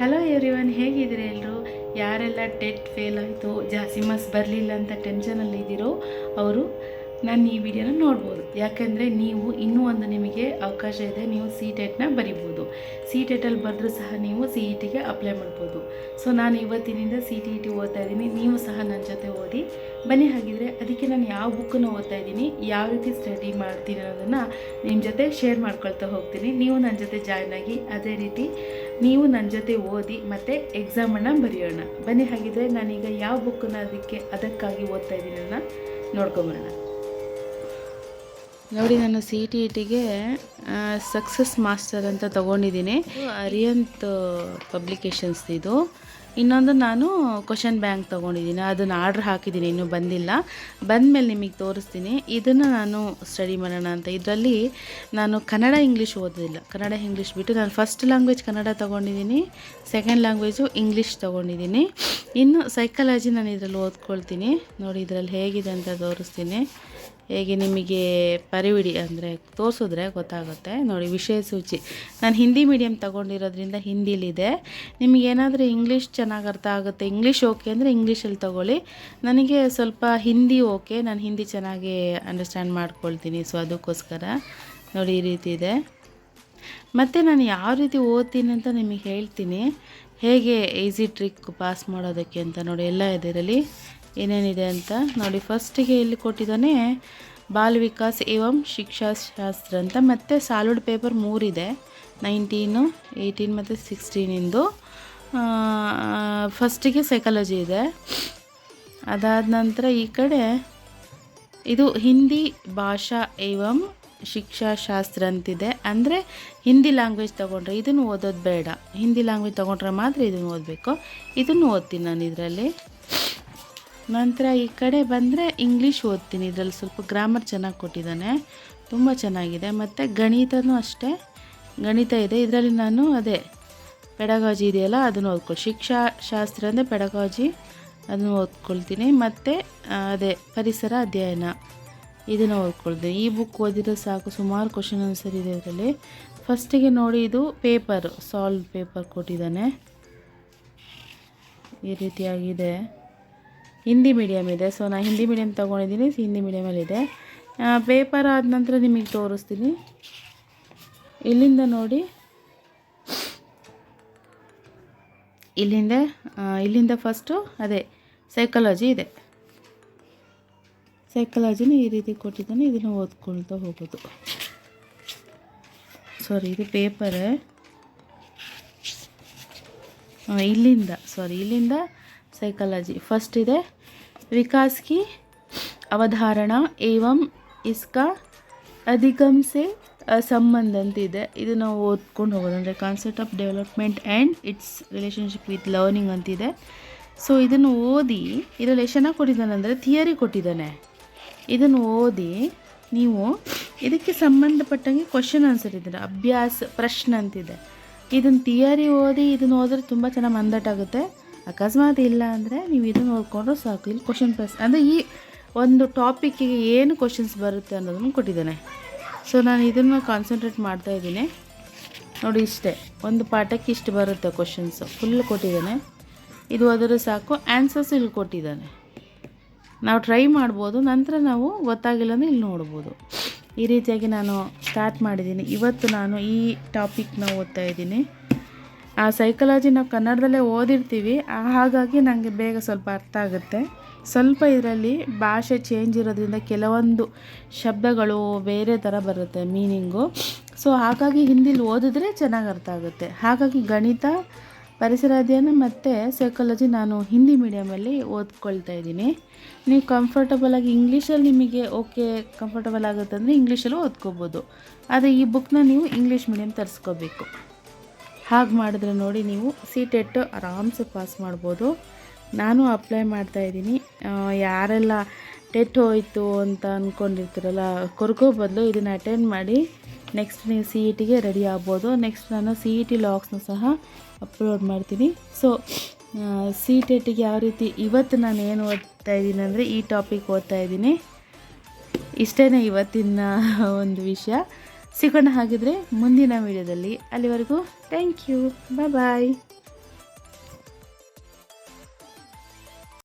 Hello everyone, ಹೇಗಿದ್ದೀರಿ ಎಲ್ಲರೂ? ಯಾರೆಲ್ಲ ಟೆಟ್ ಫೇಲ್ ಆಯಿತು, ಜಾಸ್ತಿ ಮಾರ್ಕ್ಸ್ ಬರಲಿಲ್ಲ ಅಂತ ಟೆನ್ಷನಲ್ಲಿದ್ದೀರೋ ಅವರು ನಾನು ಈ ವಿಡಿಯೋನ ನೋಡ್ಬೋದು. ಯಾಕೆಂದರೆ ನೀವು ಇನ್ನೂ ಒಂದು ನಿಮಗೆ ಅವಕಾಶ ಇದೆ, ನೀವು CTETನ ಬರಿಬೋದು. CTETಲ್ಲಿ ಬರೆದ್ರೂ ಸಹ ನೀವು CETಗೆ ಅಪ್ಲೈ ಮಾಡ್ಬೋದು. ಸೊ ನಾನು ಇವತ್ತಿನಿಂದ CTET ಓದ್ತಾ ಇದ್ದೀನಿ, ನೀವು ಸಹ ನನ್ನ ಜೊತೆ ಓದಿ ಬನ್ನಿ. ಹಾಗಿದ್ರೆ ಅದಕ್ಕೆ ನಾನು ಯಾವ ಬುಕ್ಕನ್ನು ಓದ್ತಾ ಇದ್ದೀನಿ, ಯಾವ ರೀತಿ ಸ್ಟಡಿ ಮಾಡ್ತೀನಿ ಅನ್ನೋದನ್ನು ನಿಮ್ಮ ಜೊತೆ ಶೇರ್ ಮಾಡ್ಕೊಳ್ತಾ ಹೋಗ್ತೀನಿ. ನೀವು ನನ್ನ ಜೊತೆ ಜಾಯ್ನ್ ಆಗಿ ಅದೇ ರೀತಿ ನೀವು ನನ್ನ ಜೊತೆ ಓದಿ ಮತ್ತು ಎಕ್ಸಾಮನ್ನು ಬರೆಯೋಣ ಬನ್ನಿ. ಹಾಗಿದ್ರೆ ನಾನೀಗ ಯಾವ ಬುಕ್ಕನ್ನು ಅದಕ್ಕಾಗಿ ಓದ್ತಾ ಇದ್ದೀನಿ ಅನ್ನೋ ನೋಡ್ಕೊಂಬರೋಣ. ನೋಡಿ, ನಾನು CTETಗೆ ಸಕ್ಸಸ್ ಮಾಸ್ಟರ್ ಅಂತ ತೊಗೊಂಡಿದ್ದೀನಿ. ಅರಿಯಂತ್ ಪಬ್ಲಿಕೇಶನ್ಸ್ ಇದು. ಇನ್ನೊಂದು ನಾನು ಕ್ವಶನ್ ಬ್ಯಾಂಕ್ ತೊಗೊಂಡಿದ್ದೀನಿ, ಅದನ್ನು ಆರ್ಡ್ರ್ ಹಾಕಿದ್ದೀನಿ, ಇನ್ನೂ ಬಂದಿಲ್ಲ. ಬಂದಮೇಲೆ ನಿಮಗೆ ತೋರಿಸ್ತೀನಿ. ಇದನ್ನು ನಾನು ಸ್ಟಡಿ ಮಾಡೋಣ ಅಂತ. ಇದರಲ್ಲಿ ನಾನು ಕನ್ನಡ ಇಂಗ್ಲೀಷ್ ಓದೋದಿಲ್ಲ, ಕನ್ನಡ ಇಂಗ್ಲೀಷ್ ಬಿಟ್ಟು ನಾನು ಫಸ್ಟ್ ಲ್ಯಾಂಗ್ವೇಜ್ ಕನ್ನಡ ತೊಗೊಂಡಿದ್ದೀನಿ, ಸೆಕೆಂಡ್ ಲ್ಯಾಂಗ್ವೇಜು ಇಂಗ್ಲೀಷ್ ತೊಗೊಂಡಿದ್ದೀನಿ. ಇನ್ನು ಸೈಕಾಲಜಿ ನಾನು ಇದರಲ್ಲಿ ಓದ್ಕೊಳ್ತೀನಿ. ನೋಡಿ, ಇದರಲ್ಲಿ ಹೇಗಿದೆ ಅಂತ ತೋರಿಸ್ತೀನಿ. ಹೇಗೆ ನಿಮಗೆ ಪರಿವಿಡಿ ಅಂದರೆ ತೋರಿಸಿದ್ರೆ ಗೊತ್ತಾಗುತ್ತೆ. ನೋಡಿ, ವಿಷಯ ಸೂಚಿ ನಾನು ಹಿಂದಿ ಮೀಡಿಯಮ್ ತೊಗೊಂಡಿರೋದ್ರಿಂದ ಹಿಂದಿಲಿದೆ. ನಿಮಗೇನಾದರೂ ಇಂಗ್ಲೀಷ್ ಚೆನ್ನಾಗಿ ಅರ್ಥ ಆಗುತ್ತೆ, ಇಂಗ್ಲೀಷ್ ಓಕೆ ಅಂದರೆ ಇಂಗ್ಲೀಷಲ್ಲಿ ತೊಗೊಳ್ಳಿ. ನನಗೆ ಸ್ವಲ್ಪ ಹಿಂದಿ ಓಕೆ, ನಾನು ಹಿಂದಿ ಚೆನ್ನಾಗಿ ಅಂಡರ್ಸ್ಟ್ಯಾಂಡ್ ಮಾಡ್ಕೊಳ್ತೀನಿ. ಸೊ ಅದಕ್ಕೋಸ್ಕರ ನೋಡಿ ಈ ರೀತಿ ಇದೆ. ಮತ್ತು ನಾನು ಯಾವ ರೀತಿ ಓದ್ತೀನಿ ಅಂತ ನಿಮಗೆ ಹೇಳ್ತೀನಿ, ಹೇಗೆ ಈಸಿ ಟ್ರಿಕ್ ಪಾಸ್ ಮಾಡೋದಕ್ಕೆ ಅಂತ. ನೋಡಿ, ಎಲ್ಲ ಇದರಲ್ಲಿ ಏನೇನಿದೆ ಅಂತ ನೋಡಿ. ಫಸ್ಟಿಗೆ ಇಲ್ಲಿ ಕೊಟ್ಟಿದ್ದಾನೆ ಬಾಲ್ ವಿಕಾಸ್ ಏವಂ ಶಿಕ್ಷಾಶಾಸ್ತ್ರ ಅಂತ. ಮತ್ತು ಸಾಲಿಡ್ ಪೇಪರ್ 3 ಇದೆ, 19, 18 ಮತ್ತು 16ಇಂದು. ಫಸ್ಟಿಗೆ ಸೈಕಾಲಜಿ ಇದೆ. ಅದಾದ ನಂತರ ಈ ಕಡೆ ಇದು ಹಿಂದಿ ಭಾಷಾ ಏವಂ ಶಿಕ್ಷಾಶಾಸ್ತ್ರ ಅಂತಿದೆ. ಅಂದರೆ ಹಿಂದಿ ಲ್ಯಾಂಗ್ವೇಜ್ ತೊಗೊಂಡ್ರೆ ಇದನ್ನು ಓದೋದು ಬೇಡ, ಹಿಂದಿ ಲ್ಯಾಂಗ್ವೇಜ್ ತೊಗೊಂಡ್ರೆ ಮಾತ್ರ ಇದನ್ನು ಓದಬೇಕು. ಇದನ್ನು ಓದ್ತೀನಿ ನಾನು ಇದರಲ್ಲಿ. ನಂತರ ಈ ಕಡೆ ಬಂದರೆ ಇಂಗ್ಲೀಷ್ ಓದ್ತೀನಿ. ಇದರಲ್ಲಿ ಸ್ವಲ್ಪ ಗ್ರಾಮರ್ ಚೆನ್ನಾಗಿ ಕೊಟ್ಟಿದ್ದಾನೆ, ತುಂಬ ಚೆನ್ನಾಗಿದೆ. ಮತ್ತು ಗಣಿತನೂ ಅಷ್ಟೇ, ಗಣಿತ ಇದೆ ಇದರಲ್ಲಿ. ನಾನು ಅದೇ ಪೆಡಗಾಜಿ ಇದೆಯಲ್ಲ ಅದನ್ನು ಶಿಕ್ಷಾಶಾಸ್ತ್ರ ಅಂದರೆ ಪೆಡಗಾಜಿ, ಅದನ್ನು ಓದ್ಕೊಳ್ತೀನಿ. ಮತ್ತು ಅದೇ ಪರಿಸರ ಅಧ್ಯಯನ, ಇದನ್ನು ಓದ್ಕೊಳ್ತೀನಿ. ಈ ಬುಕ್ ಓದಿದ್ರೆ ಸಾಕು, ಸುಮಾರು ಕ್ವಶನ್ ಆನ್ಸರ್ ಇದೆ ಇದರಲ್ಲಿ. ಫಸ್ಟಿಗೆ ನೋಡಿ, ಇದು ಪೇಪರು ಸಾಲ್ವ್ ಪೇಪರ್ ಕೊಟ್ಟಿದ್ದಾನೆ, ಈ ರೀತಿಯಾಗಿದೆ. ಹಿಂದಿ ಮೀಡಿಯಮ್ ಇದೆ, ಸೊ ನಾನು ಹಿಂದಿ ಮೀಡಿಯಮ್ ತೊಗೊಂಡಿದ್ದೀನಿ, ಹಿಂದಿ ಮೀಡಿಯಮಲ್ಲಿದೆ. ಪೇಪರ್ ಆದ ನಂತರ ನಿಮಗೆ ತೋರಿಸ್ತೀನಿ. ಇಲ್ಲಿಂದ ನೋಡಿ, ಇಲ್ಲಿಂದ ಫಸ್ಟು ಅದೇ ಸೈಕಾಲಜಿ ಇದೆ. ಸೈಕಾಲಜಿನ ಈ ರೀತಿ ಕೊಟ್ಟಿದ್ದಾನೆ, ಇದನ್ನು ಓದ್ಕೊಳ್ತಾ ಹೋಗೋದು. ಸಾರಿ, ಇದು ಪೇಪರ್. ಇಲ್ಲಿಂದ ಸೈಕಾಲಜಿ ಫಸ್ಟ್ ಇದೆ. विकास की अवधारणा एवं इसका अधिगम से ಸಂಬಂಧ ಅಂತಿದೆ. ಇದು ನಾವು ಓದ್ಕೊಂಡು ಹೋಗೋದು. ಅಂದರೆ concept of development and it's relationship with learning ಅಂತಿದೆ. ಸೊ ಇದನ್ನು ಓದಿ, ಇದರಲ್ಲಿ ಎಷ್ಟು ಚೆನ್ನಾಗಿ ಕೊಟ್ಟಿದ್ದಾನೆ ಅಂದರೆ ಥಿಯರಿ ಕೊಟ್ಟಿದ್ದಾನೆ. ಇದನ್ನು ಓದಿ ನೀವು ಇದಕ್ಕೆ ಸಂಬಂಧಪಟ್ಟಂಗೆ ಕ್ವಶನ್ ಆನ್ಸರ್ ಇದ್ದಾರೆ, ಅಭ್ಯಾಸ ಪ್ರಶ್ನೆ ಅಂತಿದೆ. ಇದನ್ನು ಥಿಯರಿ ಓದಿ ಇದನ್ನು ಓದಿದ್ರೆ ತುಂಬ ಚೆನ್ನಾಗಿ ಮಂದಟ್ಟಾಗುತ್ತೆ. ಅಕಸ್ಮಾತ್ ಇಲ್ಲ ಅಂದರೆ ನೀವು ಇದನ್ನು ನೋಡಿಕೊಂಡ್ರೆ ಸಾಕು. ಇಲ್ಲಿ ಕ್ವಶನ್ ಅಂದರೆ ಈ ಒಂದು ಟಾಪಿಕ್ಕಿಗೆ ಏನು ಕ್ವಶನ್ಸ್ ಬರುತ್ತೆ ಅನ್ನೋದನ್ನು ಕೊಟ್ಟಿದ್ದಾನೆ. ಸೊ ನಾನು ಇದನ್ನು ಕಾನ್ಸಂಟ್ರೇಟ್ ಮಾಡ್ತಾಯಿದ್ದೀನಿ. ನೋಡಿ, ಇಷ್ಟೇ ಒಂದು ಪಾಠಕ್ಕೆ ಇಷ್ಟು ಬರುತ್ತೆ ಕ್ವಶನ್ಸು, ಫುಲ್ ಕೊಟ್ಟಿದ್ದಾನೆ. ಇದು ಓದಿದ್ರೆ ಸಾಕು. ಆನ್ಸರ್ಸ್ ಇಲ್ಲಿ ಕೊಟ್ಟಿದ್ದಾನೆ, ನಾವು ಟ್ರೈ ಮಾಡ್ಬೋದು. ನಂತರ ನಾವು ಗೊತ್ತಾಗಿಲ್ಲ ಅಂದರೆ ಇಲ್ಲಿ ನೋಡ್ಬೋದು. ಈ ರೀತಿಯಾಗಿ ನಾನು ಸ್ಟಾರ್ಟ್ ಮಾಡಿದ್ದೀನಿ. ಇವತ್ತು ನಾನು ಈ ಟಾಪಿಕ್ನ ಓದ್ತಾ ಇದ್ದೀನಿ. ಆ ಸೈಕಾಲಜಿ ನಾವು ಕನ್ನಡದಲ್ಲೇ ಓದಿರ್ತೀವಿ, ಹಾಗಾಗಿ ನನಗೆ ಬೇಗ ಸ್ವಲ್ಪ ಅರ್ಥ ಆಗುತ್ತೆ. ಸ್ವಲ್ಪ ಇದರಲ್ಲಿ ಭಾಷೆ ಚೇಂಜ್ ಇರೋದ್ರಿಂದ ಕೆಲವೊಂದು ಶಬ್ದಗಳು ಬೇರೆ ಥರ ಬರುತ್ತೆ ಮೀನಿಂಗು. ಸೊ ಹಾಗಾಗಿ ಹಿಂದಿಲಿ ಓದಿದ್ರೆ ಚೆನ್ನಾಗಿ ಅರ್ಥ ಆಗುತ್ತೆ. ಹಾಗಾಗಿ ಗಣಿತ, ಪರಿಸರ ಅಧ್ಯಯನ ಮತ್ತು ಸೈಕಾಲಜಿ ನಾನು ಹಿಂದಿ ಮೀಡಿಯಮಲ್ಲಿ ಓದ್ಕೊಳ್ತಾ ಇದ್ದೀನಿ. ನೀವು ಕಂಫರ್ಟಬಲಾಗಿ ಇಂಗ್ಲೀಷಲ್ಲಿ ನಿಮಗೆ ಓಕೆ ಕಂಫರ್ಟಬಲ್ ಆಗುತ್ತೆ ಅಂದರೆ ಇಂಗ್ಲೀಷಲ್ಲೂ ಓದ್ಕೋಬೋದು. ಆದರೆ ಈ ಬುಕ್ನ ನೀವು ಇಂಗ್ಲೀಷ್ ಮೀಡಿಯಮ್ ತರಿಸ್ಕೋಬೇಕು. ಹಾಗೆ ಮಾಡಿದ್ರೆ ನೋಡಿ, ನೀವು CTET ಆರಾಮ್ಸೆ ಪಾಸ್ ಮಾಡ್ಬೋದು. ನಾನು ಅಪ್ಲೈ ಮಾಡ್ತಾಯಿದ್ದೀನಿ. ಯಾರೆಲ್ಲ ಟೆಟ್ ಹೋಯಿತು ಅಂತ ಅಂದ್ಕೊಂಡಿರ್ತೀರಲ್ಲ, ಕೊರ್ಗೋ ಬದಲು ಇದನ್ನು ಅಟೆಂಡ್ ಮಾಡಿ ನೆಕ್ಸ್ಟ್ ನೀವು CETಗೆ ರೆಡಿ ಆಗ್ಬೋದು. ನೆಕ್ಸ್ಟ್ ನಾನು CET ಲಾಗ್ಸ್ನ ಸಹ ಅಪ್ಲೋಡ್ ಮಾಡ್ತೀನಿ. ಸೊ CTETಗೆ ಯಾವ ರೀತಿ ಇವತ್ತು ನಾನು ಏನು ಓದ್ತಾ ಇದ್ದೀನಿ ಅಂದರೆ ಈ ಟಾಪಿಕ್ ಓದ್ತಾ ಇದ್ದೀನಿ. ಇಷ್ಟೇ ಇವತ್ತಿನ ಒಂದು ವಿಷಯ. ಸಿಗೋಣ ಹಾಗಿದ್ರೆ ಮುಂದಿನ ವಿಡಿಯೋದಲ್ಲಿ. ಅಲ್ಲಿವರೆಗೂ ಥ್ಯಾಂಕ್ ಯು, ಬಾಯ್.